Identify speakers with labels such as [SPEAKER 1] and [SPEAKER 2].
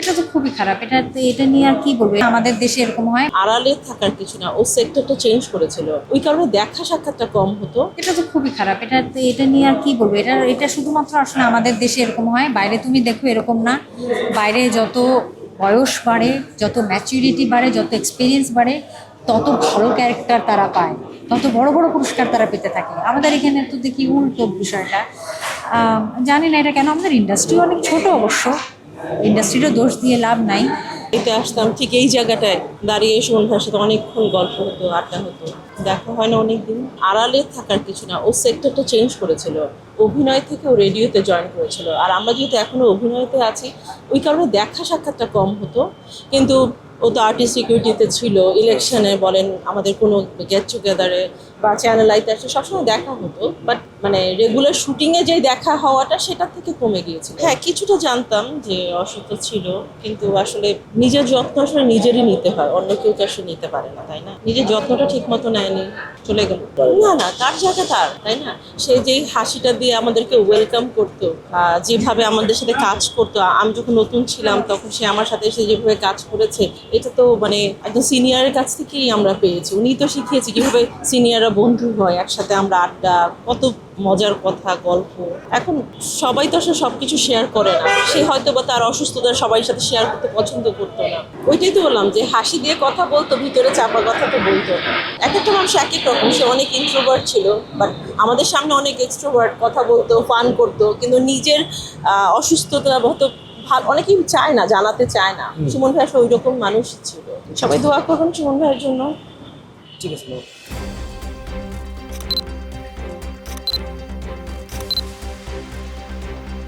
[SPEAKER 1] এটা তো খুবই খারাপ। এটা নিয়ে আর কি বলবো, আমাদের দেশে এরকম হয়।
[SPEAKER 2] আড়ালে থাকার কিছু না, ও সেক্টরটা চেঞ্জ করেছিল, ওই কারণে দেখা সাক্ষাৎটা কম হতো।
[SPEAKER 1] এটা তো খুবই খারাপ। এটা নিয়ে আর কি বলবো, এটা শুধুমাত্র আসলে আমাদের দেশে এরকম হয়, বাইরে তুমি দেখো এরকম না। বাইরে যত বয়স বাড়ে, যত ম্যাচুরিটি বাড়ে, যত এক্সপিরিয়েন্স বাড়ে, তত ভালো ক্যারেক্টার তারা পায়, তত বড় বড় পুরস্কার তারা পেতে থাকে। আমাদের এখানে তো দেখি উল্টো বিষয়টা। জানি না এটা কেন, আমাদের ইন্ডাস্ট্রি অনেক ছোট অবশ্য, ইন্ডাস্ট্রিরও দোষ দিয়ে লাভ নাই।
[SPEAKER 2] এতে আসতাম ঠিক এই জায়গাটায় দাঁড়িয়ে সুমন ভাইয়ের সাথে অনেকক্ষণ গল্প হতো, আড্ডা হতো, দেখা হয় না অনেকদিন। আড়ালে থাকার কিছু না, ও সেক্টরটা চেঞ্জ করেছিল, অভিনয় থেকে ও রেডিওতে জয়েন করেছিল। আর আমরা যেহেতু এখনো অভিনয়তে আছি, ওই কারণে দেখা সাক্ষাৎটা কম হতো। কিন্তু ও তো আর্টিস্ট সিকিউরিটিতে ছিল, ইলেকশনে বলেন, আমাদের কোনো গেট টুগেদারে বা চ্যানেল আইতে আসলে সবসময় দেখা হতো। বাট মানে রেগুলার শুটিংয়ে যেই দেখা হওয়াটা, সেটা থেকে কমে গিয়েছিল। হ্যাঁ, কিছুটা জানতাম যে অসুস্থ ছিল, কিন্তু আসলে নিজের যত্ন আসলে নিজেরই নিতে হয়, অন্য কেউ তো আসলে নিতে পারে না, তাই না? নিজের যত্নটা ঠিক মতো নেয়নি, চলে গেল। না না, তার জায়গা তার, তাই না? সে যেই হাসিটা দিয়ে আমাদেরকে ওয়েলকাম করতো, যেভাবে আমাদের সাথে কাজ করতো, আমি যখন নতুন ছিলাম তখন সে আমার সাথে এসে যেভাবে কাজ করেছে, এটা তো মানে একদম সিনিয়রের কাছ থেকেই আমরা পেয়েছি। উনি তো শিখিয়েছে কিভাবে সিনিয়ররা বন্ধু হয়, একসাথে আমরা আড্ডা, কত মজার কথা, গল্প। এখন সবাই তো আসলে সবকিছু শেয়ার করে না, সে হয়তো বা তার অসুস্থতা সবাই সাথে শেয়ার করতে পছন্দ করতো না। ওইটাই তো বললাম যে হাসি দিয়ে কথা বলতো, ভিতরে চাপা কথা তো বলতো না। এক একটা মানুষ এক এক রকম, সে অনেক ইন্ট্রোভার্ট ছিল, বাট আমাদের সামনে অনেক এক্সট্রোভার্ট, কথা বলতো, ফান করতো, কিন্তু নিজের অসুস্থতা হয়তো অনেকেই চায় না, জানাতে চায় না। সুমন ভাই আসলে ওই রকম মানুষ ছিল। সবাই দোয়া করবেন সুমন ভাইয়ের জন্য।
[SPEAKER 3] ঠিক আছে।